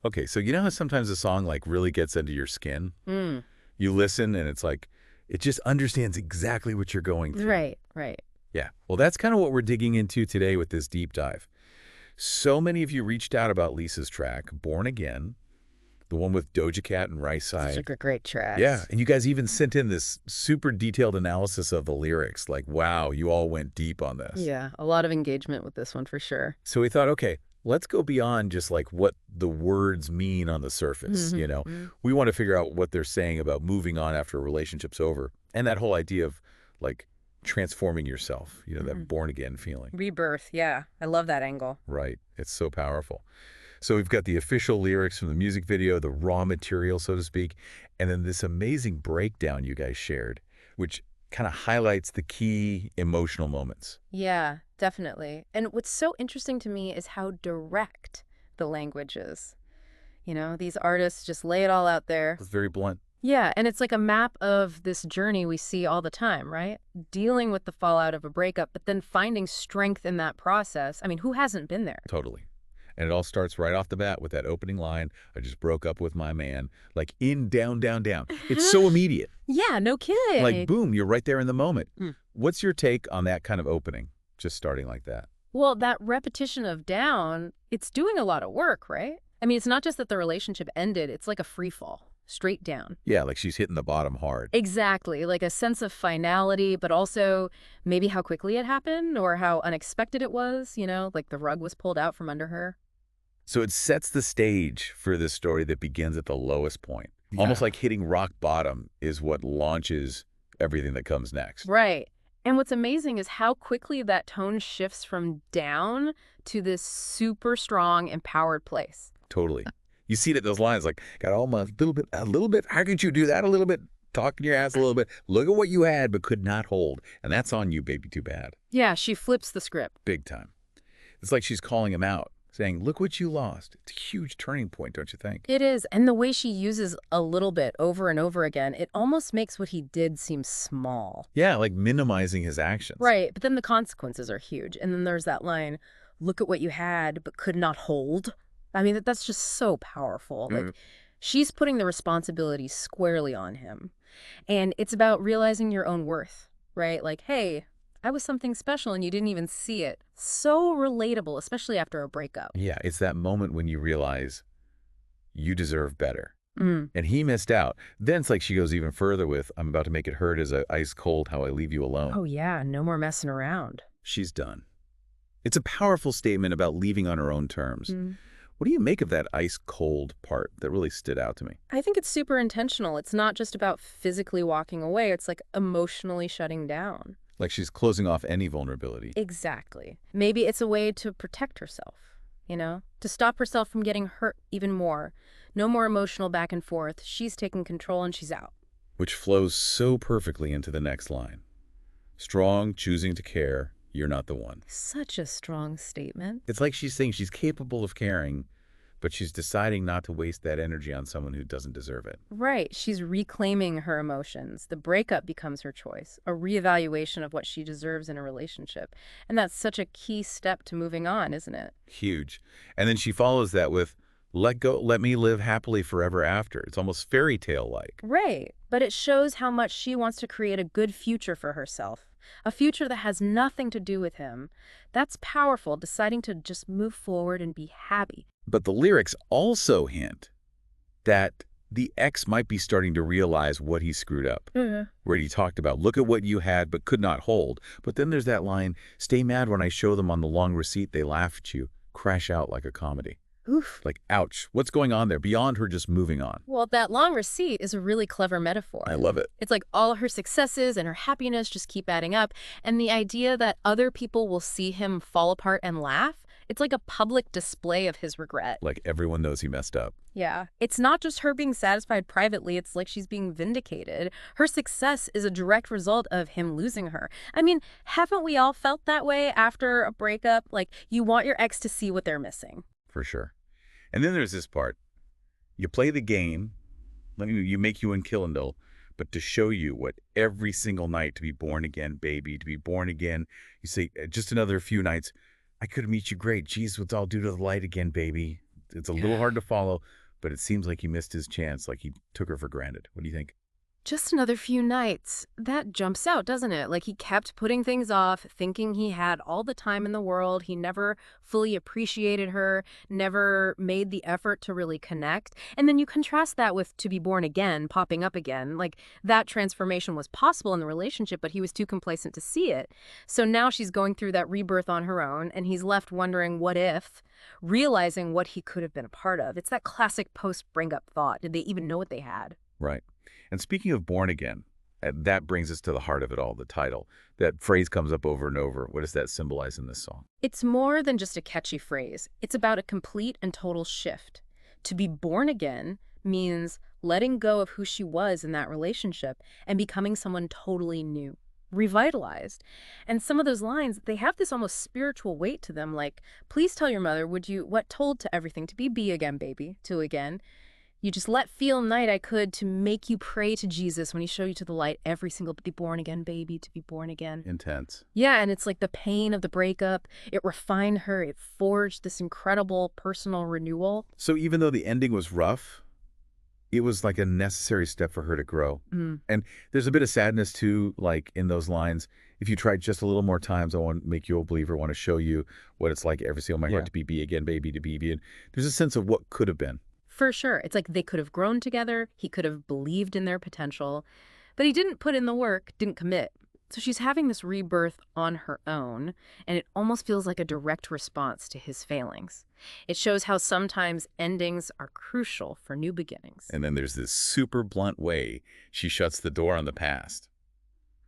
Okay, so you know how sometimes a song like really gets under your skin? Mm. You listen and it's like, it just understands exactly what you're going through. Right, right. Yeah, well, that's kind of what we're digging into today with this deep dive. So many of you reached out about Lisa's track, Born Again, the one with Doja Cat and Such a RAYE. great track. Yeah, and you guys even sent in this super detailed analysis of the lyrics. Like, wow, you all went deep on this. Yeah, a lot of engagement with this one for sure. So we thought, okay, let's go beyond just like what the words mean on the surface, Mhm, you know? mhm, We want to figure out what they're saying about moving on after a relationship's over. And that whole idea of like transforming yourself, that mhm. born again feeling. Rebirth, yeah. I love that angle. Right. It's so powerful. So we've got the official lyrics from the music video, the raw material, so to speak, and then this amazing breakdown you guys shared, which kind of highlights the key emotional moments. Yeah, definitely. And what's so interesting to me is how direct the language is. These artists just lay it all out there. It's very blunt. Yeah, and it's like a map of this journey we see all the time, right? Dealing with the fallout of a breakup, but then finding strength in that process. I mean, who hasn't been there? Totally. And it all starts right off the bat with that opening line, I just broke up with my man, like in, down, down, down. It's so immediate. Yeah, no Like, kidding. boom, you're right there in the moment. Mm. What's your take on that kind of opening, just starting like that? Well, that repetition of down, it's doing a lot of work, right? I mean, it's not just that the relationship ended, it's like a free fall, straight down. Yeah, like she's hitting the bottom hard. Exactly, like a sense of finality, but also maybe how quickly it happened or how unexpected it was, like the rug was pulled out from under her. So it sets the stage for this story that begins at the lowest point. Almost Yeah. like hitting rock bottom is what launches everything that comes next. Right. And what's amazing is how quickly that tone shifts from down to this super strong, empowered place. Totally. You see that those lines like, got almost a little bit, how could you do that a little bit? Talking your ass a little bit. Look at what you had but could not hold. And that's on you, baby, too bad. Yeah, she flips the script. Big time. It's like she's calling him out, saying, look what you lost. It's a huge turning point, don't you think? It is. And the way she uses a little bit over and over again, it almost makes what he did seem small. Yeah, like minimizing his actions. Right. But then the consequences are huge. And then there's that line, look at what you had but could not hold. I mean, that's just so powerful. Like, she's putting the responsibility squarely on him. And it's about realizing your own worth, right? Like, hey, I was something special and you didn't even see it. So relatable, especially after a breakup. Yeah, it's that moment when you realize you deserve better. Mm. And he missed out. Then it's like she goes even further with, I'm about to make it hurt as a ice cold how I leave you alone. Oh, yeah, no more messing around. She's done. It's a powerful statement about leaving on her own terms. Mm. What do you make of that ice cold part that really stood out to me? I think it's super intentional. It's not just about physically walking away. It's like emotionally shutting down. Like she's closing off any vulnerability. Exactly. Maybe it's a way to protect herself, to stop herself from getting hurt even more. No more emotional back and forth. She's taking control and she's out. Which flows so perfectly into the next line. Strong, choosing to care, you're not the one. Such a strong statement. It's like she's saying she's capable of caring, but she's deciding not to waste that energy on someone who doesn't deserve it. Right. She's reclaiming her emotions. The breakup becomes her choice, a reevaluation of what she deserves in a relationship. And that's such a key step to moving on, isn't it? Huge. And then she follows that with, let go, let me live happily forever after. It's almost fairy tale-like. Right. But it shows how much she wants to create a good future for herself. A future that has nothing to do with him. That's powerful, deciding to just move forward and be happy. But the lyrics also hint that the ex might be starting to realize what he screwed up. Where he talked about, look at what you had but could not hold. But then there's that line, stay mad when I show them on the long receipt they laugh at you, crash out like a comedy. Oof. Like, ouch, what's going on there beyond her just moving on? Well, that long receipt is a really clever metaphor. I love it. It's like all her successes and her happiness just keep adding up. And the idea that other people will see him fall apart and laugh, it's like a public display of his regret. Like everyone knows he messed up. Yeah. It's not just her being satisfied privately. It's like she's being vindicated. Her success is a direct result of him losing her. I mean, haven't we all felt that way after a breakup? Like, you want your ex to see what they're missing. For sure. And then there's this part. You play the game, you make you in Killendall, but to show you what every single night to be born again, baby, to be born again, you say, just another few nights, I could meet you great. Geez, what's all due to the light again, baby. It's a little hard to follow, but it seems like he missed his chance, like he took her for granted. What do you think? Just another few nights. That jumps out, doesn't it? Like he kept putting things off, thinking he had all the time in the world. He never fully appreciated her, never made the effort to really connect. And then you contrast that with to be born again, popping up again. Like that transformation was possible in the relationship, but he was too complacent to see it. So now she's going through that rebirth on her own, and he's left wondering what if, realizing what he could have been a part of. It's that classic post-breakup thought. Did they even know what they had? Right. And speaking of born again, that brings us to the heart of it all, the title. That phrase comes up over and over. What does that symbolize in this song? It's more than just a catchy phrase. It's about a complete and total shift. To be born again means letting go of who she was in that relationship and becoming someone totally new, revitalized. And some of those lines, they have this almost spiritual weight to them, like, please tell your mother, would you, what told to everything to be again, baby, to again. You just let feel night I could to make you pray to Jesus when he showed you to the light every single be born again, baby, to be born again. Intense. Yeah, and it's like the pain of the breakup. It refined her. It forged this incredible personal renewal. So even though the ending was rough, it was like a necessary step for her to grow. And there's a bit of sadness too, like in those lines. If you try just a little more times, I want to make you a believer, want to show you what it's like every single my heart to be again, baby, to be again. There's a sense of what could have been. For sure. It's like they could have grown together. He could have believed in their potential. But he didn't put in the work, didn't commit. So she's having this rebirth on her own, and it almost feels like a direct response to his failings. It shows how sometimes endings are crucial for new beginnings. And then there's this super blunt way she shuts the door on the past.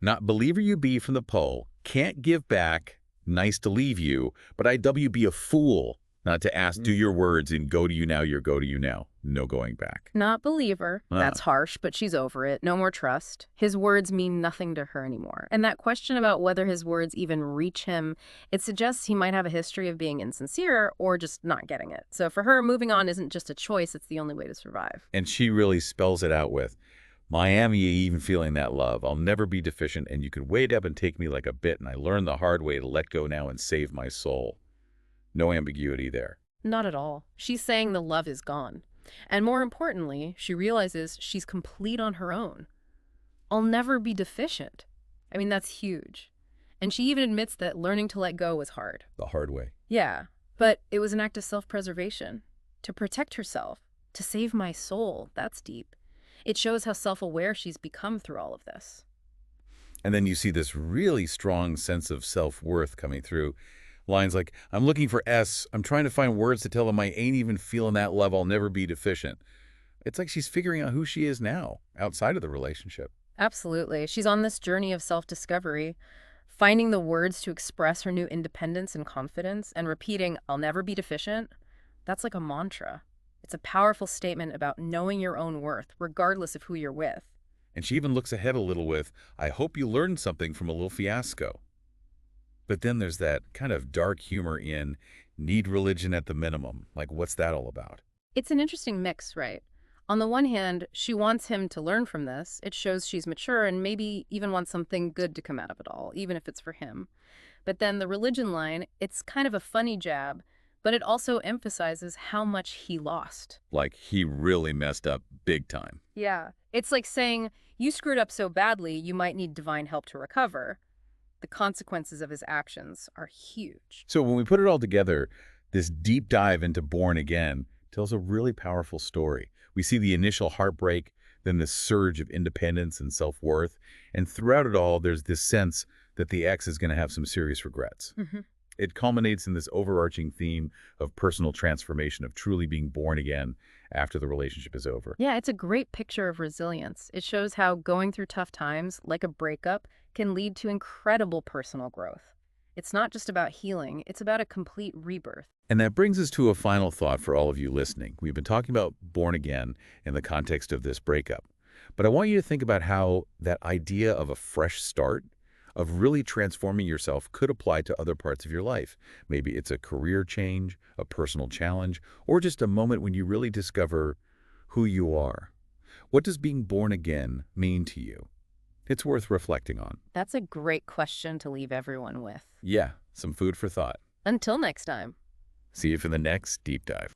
Not believer you be from the pole, can't give back, nice to leave you, but I.W. be a fool not to ask, do your words and go to you now, your go to you now. No going back. Not believer. That's harsh, but she's over it. No more trust. His words mean nothing to her anymore. And that question about whether his words even reach him, it suggests he might have a history of being insincere or just not getting it. So for her, moving on isn't just a choice, it's the only way to survive. And she really spells it out with, Miami, even feeling that love. I'll never be deficient, and you could wait up and take me like a bit, and I learned the hard way to let go now and save my soul. No ambiguity there. Not at all. She's saying the love is gone. And more importantly, she realizes she's complete on her own. I'll never be deficient. I mean, that's huge. And she even admits that learning to let go was hard. The hard way. Yeah, but it was an act of self-preservation. To protect herself, to save my soul, that's deep. It shows how self-aware she's become through all of this. And then you see this really strong sense of self-worth coming through. Lines like, I'm looking for S. I'm trying to find words to tell them I ain't even feeling that love. I'll never be deficient. It's like she's figuring out who she is now, outside of the relationship. Absolutely. She's on this journey of self-discovery, finding the words to express her new independence and confidence, and repeating, I'll never be deficient. That's like a mantra. It's a powerful statement about knowing your own worth, regardless of who you're with. And she even looks ahead a little with, I hope you learned something from a little fiasco. But then there's that kind of dark humor in need religion at the minimum. Like, what's that all about? It's an interesting mix, right? On the one hand, she wants him to learn from this. It shows she's mature and maybe even wants something good to come out of it all, even if it's for him. But then the religion line, it's kind of a funny jab, but it also emphasizes how much he lost. Like, he really messed up big time. Yeah. It's like saying, you screwed up so badly, you might need divine help to recover. The consequences of his actions are huge. So when we put it all together, this deep dive into Born Again tells a really powerful story. We see the initial heartbreak, then this surge of independence and self-worth, and throughout it all, there's this sense that the ex is going to have some serious regrets. It culminates in this overarching theme of personal transformation, of truly being born again after the relationship is over. Yeah, it's a great picture of resilience. It shows how going through tough times, like a breakup, can lead to incredible personal growth. It's not just about healing, it's about a complete rebirth. And that brings us to a final thought for all of you listening. We've been talking about born again in the context of this breakup. But I want you to think about how that idea of a fresh start, of really transforming yourself, could apply to other parts of your life. Maybe it's a career change, a personal challenge, or just a moment when you really discover who you are. What does being born again mean to you? It's worth reflecting on. That's a great question to leave everyone with. Yeah, some food for thought. Until next time. See you for the next deep dive.